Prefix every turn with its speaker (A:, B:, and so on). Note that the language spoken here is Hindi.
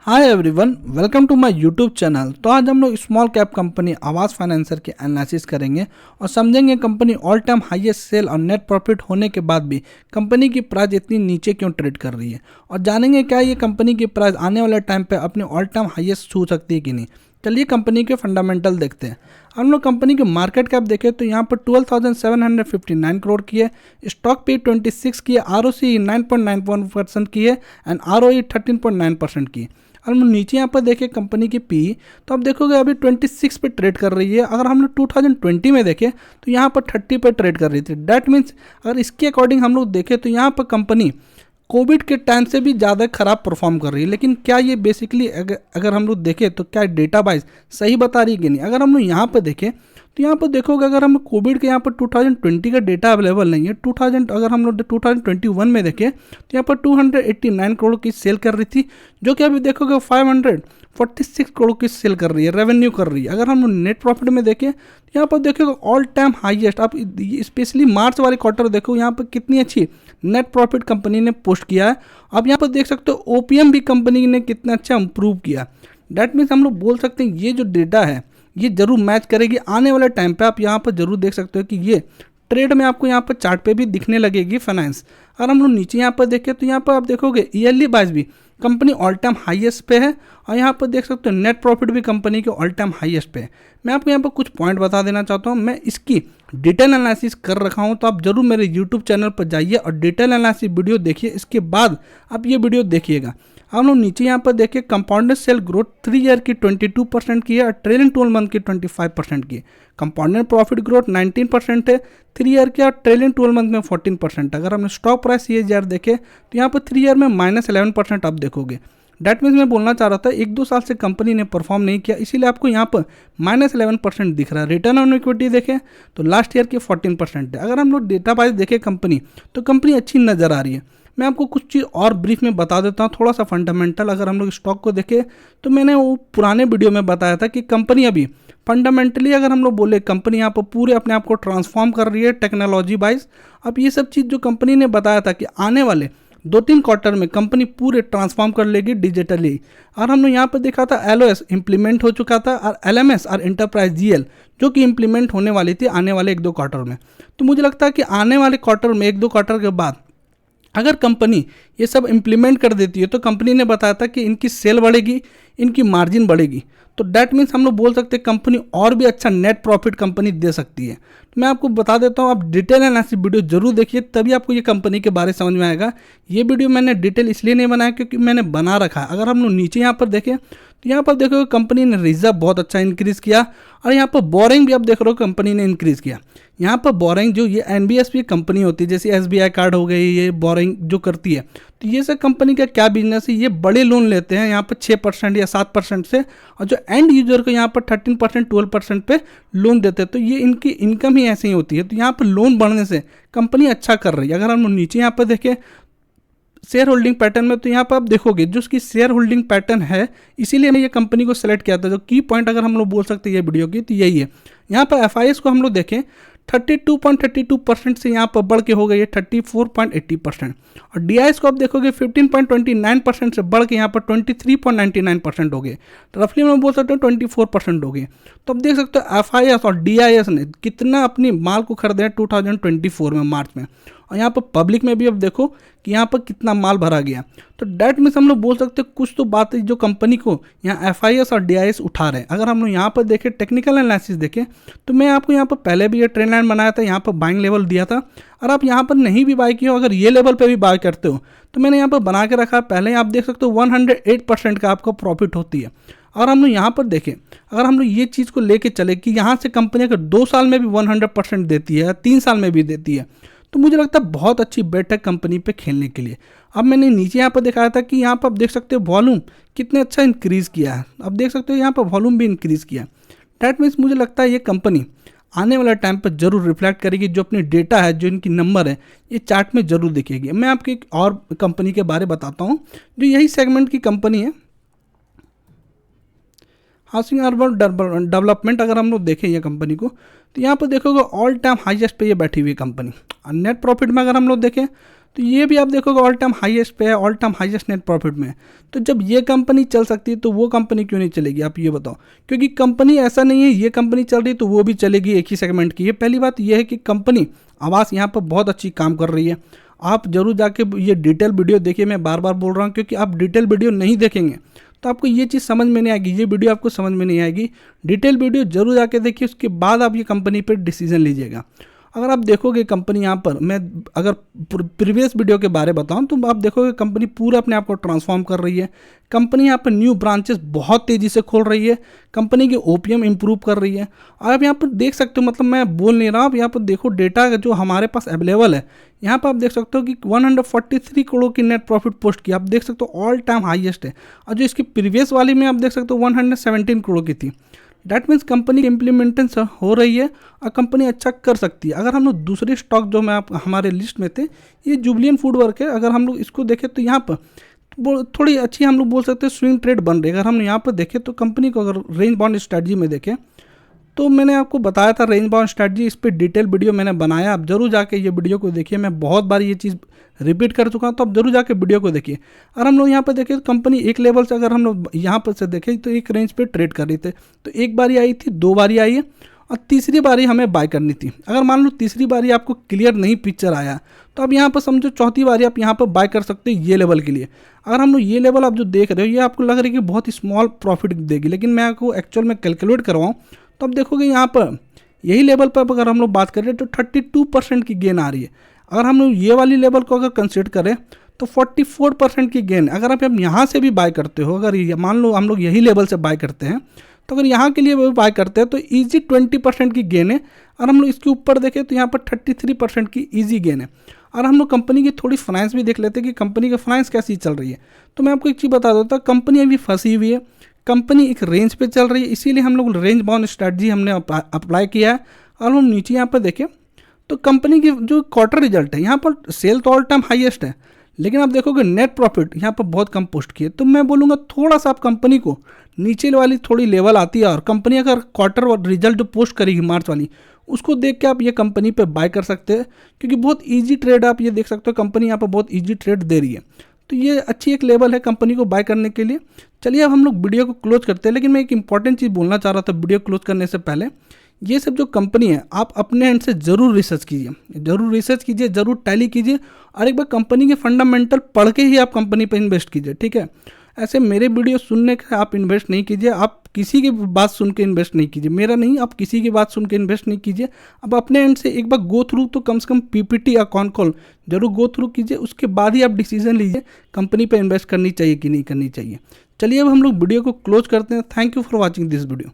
A: Hi everyone, welcome to my YouTube channel. तो आज हम लोग small cap company Aavas financier के एनालिसिस करेंगे और समझेंगे company all time highest sale और नेट प्रॉफिट होने के बाद भी कंपनी की प्राइस इतनी नीचे क्यों ट्रेड कर रही है, और जानेंगे क्या ये कंपनी की प्राइस आने वाले टाइम पे अपने ऑल टाइम हाईएस्ट छू सकती है कि नहीं। चलिए कंपनी के फंडामेंटल देखते हैं। हम लोग कंपनी की मार्केट कैप देखें तो यहाँ पर 12,759 करोड़ की है, स्टॉक पे 26 की है, आरओसी 9.91% की है एंड आरओई 13.9% की है। और हम नीचे यहाँ पर देखें कंपनी की पी, तो आप देखोगे अभी 26 पे ट्रेड कर रही है। अगर हम लोग 2020 में देखें तो यहाँ पर 30 पे ट्रेड कर रही थी। डैट मीन्स अगर इसके अकॉर्डिंग हम लोग देखें तो यहाँ पर कंपनी कोविड के टाइम से भी ज़्यादा खराब परफॉर्म कर रही है। लेकिन क्या ये बेसिकली अगर हम लोग देखें तो क्या डेटा वाइज सही बता रही है कि नहीं। अगर हम लोग यहाँ पर देखें तो यहाँ पर देखोगे अगर हम कोविड के यहाँ पर 2020 का डेटा अवेलेबल नहीं है। 2000 अगर हम लोग 2021 में देखें तो यहाँ पर 289 करोड़ की सेल कर रही थी, जो कि अभी देखोगे 546 करोड़ की सेल कर रही है, रेवेन्यू कर रही है। अगर हम लोग नेट प्रॉफिट में देखें तो यहाँ पर देखोगे ऑल टाइम हाईएस्ट। आप स्पेशली मार्च वाले क्वार्टर देखो यहाँ पर कितनी अच्छी नेट प्रॉफिट कंपनी ने पोस्ट किया है। आप यहाँ पर देख सकते हो ओपीएम भी कंपनी ने कितना अच्छा इंप्रूव किया। डैट मीन्स हम लोग बोल सकते हैं ये जो डेटा है ये जरूर मैच करेगी आने वाले टाइम पे। आप यहाँ पर जरूर देख सकते हो कि ये ट्रेड में आपको यहाँ पर चार्ट पे भी दिखने लगेगी फाइनेंस। अगर हम लोग नीचे यहाँ पर देखें तो यहाँ पर आप देखोगे ईयरली वाइज भी कंपनी ऑल टाइम हाईएस्ट पे है, और यहाँ पर देख सकते हो नेट प्रॉफिट भी कंपनी के ऑल टाइम हाईएस्ट पे है। मैं आपको यहाँ पर कुछ पॉइंट बता देना चाहता हूँ। मैं इसकी डिटेल एनालिसिस कर रखा हूँ, तो आप जरूर मेरे यूट्यूब चैनल पर जाइए और डिटेल एनालिसिस वीडियो देखिए, इसके बाद आप ये वीडियो देखिएगा। हम लोग नीचे यहाँ पर देखिए कंपाउंडेड सेल ग्रोथ 3 ईयर की 22% की है और ट्रेलिंग 12 मंथ की 25% की है। कंपाउंडेड प्रॉफिट ग्रोथ 19% है 3 ईयर की, और ट्रेलिंग 12 मंथ में 14%। अगर हमने स्टॉक प्राइस CAGR देखे तो यहाँ पर 3 ईयर में -11% आप देखोगे। डैट मीन्स मैं बोलना चाह रहा था 1-2 साल से कंपनी ने परफॉर्म नहीं किया, इसीलिए आपको यहाँ पर -11% दिख रहा है। रिटर्न ऑन इक्विटी देखें तो लास्ट ईयर की 14% है। अगर हम लोग डेटा वाइज देखें कंपनी, तो कंपनी अच्छी नज़र आ रही है। मैं आपको कुछ चीज़ और ब्रीफ में बता देता हूँ, थोड़ा सा फंडामेंटल। अगर हम लोग स्टॉक को देखें तो मैंने वो पुराने वीडियो में बताया था कि कंपनी अभी फंडामेंटली अगर हम लोग बोले कंपनी यहाँ पर पूरे अपने आप को ट्रांसफॉर्म कर रही है टेक्नोलॉजी वाइज। अब ये सब चीज़ जो कंपनी ने बताया था कि आने वाले 2-3 क्वार्टर में कंपनी पूरे ट्रांसफॉर्म कर लेगी डिजिटली। और हमने यहाँ पर देखा था LOS इम्प्लीमेंट हो चुका था, और LMS और इंटरप्राइज GL जो कि इम्प्लीमेंट होने वाली थी आने वाले 1-2 क्वार्टर में। तो मुझे लगता है कि आने वाले क्वार्टर में 1-2 क्वार्टर के बाद अगर कंपनी ये सब इम्प्लीमेंट कर देती है तो कंपनी ने बताया था कि इनकी सेल बढ़ेगी, इनकी मार्जिन बढ़ेगी। तो डैट मीन्स हम लोग बोल सकते हैं कंपनी और भी अच्छा नेट प्रॉफिट कंपनी दे सकती है। तो मैं आपको बता देता हूँ, आप डिटेल एनालिसिस वीडियो जरूर देखिए, तभी आपको ये कंपनी के बारे में समझ में आएगा। ये वीडियो मैंने डिटेल इसलिए नहीं बनाया क्योंकि मैंने बना रखा है। अगर हम लोग नीचे यहाँ पर देखें तो यहाँ पर देखो कंपनी ने रिजर्व बहुत अच्छा इंक्रीज़ किया, और यहाँ पर बोरिंग भी आप देख रहे हो कंपनी ने इंक्रीज़ किया। यहाँ पर बोरिंग जो ये NBFC कंपनी होती है, जैसे SBI कार्ड हो गई, ये बोरिंग जो करती है, तो ये सब कंपनी का क्या बिजनेस है, ये बड़े लोन लेते हैं यहाँ पर 6% या 7% से, और जो एंड यूजर को यहाँ पर 13% 12% पे लोन देते हैं। तो ये इनकी इनकम ही ऐसी ही होती है। तो यहाँ पर लोन बढ़ने से कंपनी अच्छा कर रही है। अगर हम नीचे यहाँ पर देखें शेयर होल्डिंग पैटर्न में, तो यहाँ पर आप देखोगे जो उसकी शेयर होल्डिंग पैटर्न है, इसीलिए मैं ये कंपनी को सेलेक्ट किया था। जो की पॉइंट अगर हम लोग बोल सकते हैं ये वीडियो की तो यही है। यहाँ पर FIS को हम लोग देखें 32.32% से यहाँ पर बढ़ के हो गई है 34.80%, और DIS को आप देखोगे 15.29% से बढ़ के यहाँ पर 23.99% हो गए। तो रफली मैं बोल सकता हूँ 24% हो गए। तो आप देख सकते हो FIS और DIS ने कितना अपनी माल को खरीदे हैं 2024 में मार्च में, और यहाँ पर पब्लिक में भी अब देखो कि यहाँ पर कितना माल भरा गया। तो डैट मीन्स हम लोग बोल सकते हैं कुछ तो बात है जो कंपनी को यहाँ FIS और DIS उठा रहे हैं। अगर हम लोग यहाँ पर देखें टेक्निकल एनालिसिस देखें तो मैं आपको यहाँ पर पहले भी ये ट्रेंड लाइन बनाया था, यहाँ पर बाइंग लेवल दिया था। और आप यहाँ पर नहीं भी बाय किए हो, अगर ये लेवल पे भी बाय करते हो तो मैंने यहाँ पर बना के रखा पहले, आप देख सकते हो 108% का आपको प्रॉफिट होती है। और हम लोग यहाँ पर देखें, अगर हम लोग ये चीज़ को लेके चले कि यहाँ से कंपनी अगर 2 साल में भी 100% देती है, 3 साल में भी देती है, तो मुझे लगता है बहुत अच्छी बेट है कंपनी पे खेलने के लिए। अब मैंने नीचे यहाँ पर दिखाया था कि यहाँ पर आप देख सकते हो वॉल्यूम कितने अच्छा इंक्रीज़ किया है। अब देख सकते हो यहाँ पर वॉल्यूम भी इंक्रीज़ किया। डैट मीन्स मुझे लगता है ये कंपनी आने वाला टाइम पर जरूर रिफ्लेक्ट करेगी। जो अपनी डेटा है, जो इनकी नंबर है, ये चार्ट में जरूर दिखेगी। मैं आपको एक और कंपनी के बारे बताता हूँ जो यही सेगमेंट की कंपनी है, हाउसिंग अर्बन डेवलपमेंट। अगर हम लोग देखें ये कंपनी को तो यहाँ पर देखोगे ऑल टाइम हाईएस्ट पे ये बैठी हुई कंपनी। और नेट प्रॉफिट में अगर हम लोग देखें तो ये भी आप देखोगे ऑल टाइम हाईएस्ट पे है, all time highest net profit में है। तो जब ये कंपनी चल सकती है तो वो कंपनी क्यों नहीं चलेगी, आप ये बताओ। क्योंकि कंपनी ऐसा नहीं है ये कंपनी चल रही है तो वो भी चलेगी, एक ही सेगमेंट की है। पहली बात ये है कि कंपनी आवास यहाँ पर बहुत अच्छी काम कर रही है। आप जरूर जाके ये डिटेल वीडियो देखिए, मैं बार बार बोल रहा हूँ, क्योंकि आप डिटेल वीडियो नहीं देखेंगे तो आपको ये चीज़ समझ में नहीं आएगी, ये वीडियो आपको समझ में नहीं आएगी। डिटेल वीडियो जरूर जाके देखिए, उसके बाद आप ये कंपनी पर डिसीजन लीजिएगा। अगर आप देखोगे कंपनी यहाँ पर, मैं अगर प्रीवियस वीडियो के बारे में बताऊँ तो आप देखोगे कंपनी पूरा अपने आप को ट्रांसफॉर्म कर रही है। कंपनी यहाँ पर न्यू ब्रांचेस बहुत तेज़ी से खोल रही है, कंपनी की ओपीएम इंप्रूव कर रही है। और आप यहाँ पर देख सकते हो, मतलब मैं बोल नहीं रहा, आप यहाँ पर देखो डेटा जो हमारे पास अवेलेबल है, यहाँ पर आप देख सकते हो कि 143 करोड़ की नेट प्रॉफिट पोस्ट की, आप देख सकते हो ऑल टाइम हाईएस्ट है। और जो इसकी प्रीवियस वाली में आप देख सकते हो 117 करोड़ की थी। डैट मीन्स कंपनी की इम्प्लीमेंटेशन हो रही है और कंपनी अच्छा कर सकती है। अगर हम लोग दूसरे स्टॉक जो मैं आप हमारे लिस्ट में थे, ये जुबिलियंट फूड वर्क है, अगर हम लोग इसको देखें तो यहाँ पर थोड़ी अच्छी हम लोग बोल सकते हैं स्विंग ट्रेड बन रही है। अगर हम यहाँ पर देखें तो कंपनी को अगर रेंज बाउंड स्ट्रैटेजी में देखें तो मैंने आपको बताया था रेंज बाउंड स्ट्रैटेजी, इस पर डिटेल वीडियो मैंने बनाया, आप जरूर जाके ये वीडियो को देखिए। मैं बहुत बार ये चीज़ रिपीट कर चुका हूँ, तो आप जरूर जाके वीडियो को देखिए। अगर हम लोग यहाँ पर देखें तो कंपनी एक लेवल से, अगर हम लोग यहाँ पर से देखें तो एक रेंज पे ट्रेड कर रही थी, तो एक बारी आई थी, दो बारी आई है और तीसरी बारी हमें बाय करनी थी। अगर मान लो तीसरी बारी आपको क्लियर नहीं पिक्चर आया तो आप यहाँ पर समझो चौथी बारी आप यहाँ पर बाय कर सकते हो ये लेवल के लिए। अगर हम लोग ये लेवल आप जो देख रहे हो ये आपको लग रहा है कि बहुत ही स्मॉल प्रॉफिट देगी, लेकिन मैं आपको एक्चुअल में कैलकुलेट करवाऊँ तो आप देखोगे यहाँ पर यही लेवल पर अगर हम लोग बात करें तो 32% की गेन आ रही है। अगर हम लोग ये वाली लेवल को अगर कंसिडर करें तो 44% की गेन। अगर आप यहाँ से भी बाय करते हो, अगर मान लो हम लोग यही लेवल से बाय करते हैं तो अगर यहाँ के लिए भी बाय करते हैं तो ईजी 20% की गेन है। और हम लोग इसके ऊपर देखें तो यहाँ पर 33% की ईजी गेन है। और हम लोग कंपनी की थोड़ी फाइनेंस भी देख लेते हैं कि कंपनी का फाइनेंस कैसी चल रही है। तो मैं आपको एक चीज़ बता देता हूँ, कंपनी अभी फंसी हुई है, कंपनी एक रेंज पे चल रही है, इसीलिए हम लोग रेंज बाउंड स्ट्रैटेजी हमने अप्लाई किया है। और हम नीचे यहाँ पर देखें तो कंपनी की जो क्वार्टर रिजल्ट है, यहाँ पर सेल तो ऑल टाइम हाईएस्ट है, लेकिन आप देखोगे नेट प्रॉफिट यहाँ पर बहुत कम पोस्ट किए। तो मैं बोलूँगा थोड़ा सा आप कंपनी को नीचे वाली थोड़ी लेवल आती है और कंपनी अगर क्वार्टर रिजल्ट जो पोस्ट करेगी मार्च वाली, उसको देख के आप ये कंपनी पे बाय कर सकते हैं, क्योंकि बहुत इजी ट्रेड आप ये देख सकते हो, कंपनी यहाँ पर बहुत इजी ट्रेड दे रही है। तो ये अच्छी एक लेवल है कंपनी को बाय करने के लिए। चलिए अब हम लोग वीडियो को क्लोज करते हैं, लेकिन मैं एक इंपॉर्टेंट चीज़ बोलना चाह रहा था वीडियो क्लोज करने से पहले। ये सब जो कंपनी है आप अपने एंड से ज़रूर रिसर्च कीजिए, ज़रूर टैली कीजिए और एक बार कंपनी के फंडामेंटल पढ़ के ही आप कंपनी पर इन्वेस्ट कीजिए, ठीक है। ऐसे मेरे वीडियो सुनने के आप इन्वेस्ट नहीं कीजिए, आप किसी की बात सुन के इन्वेस्ट नहीं कीजिए, मेरा नहीं, आप किसी की बात सुन के इन्वेस्ट नहीं कीजिए। आप अपने एंड से एक बार गो थ्रू तो कम से कम पीपीटी या कॉन कॉल जरूर गो थ्रू कीजिए, उसके बाद ही आप डिसीजन लीजिए कंपनी पे इन्वेस्ट करनी चाहिए कि नहीं करनी चाहिए। चलिए अब हम लोग वीडियो को क्लोज करते हैं। Thank you for watching this video.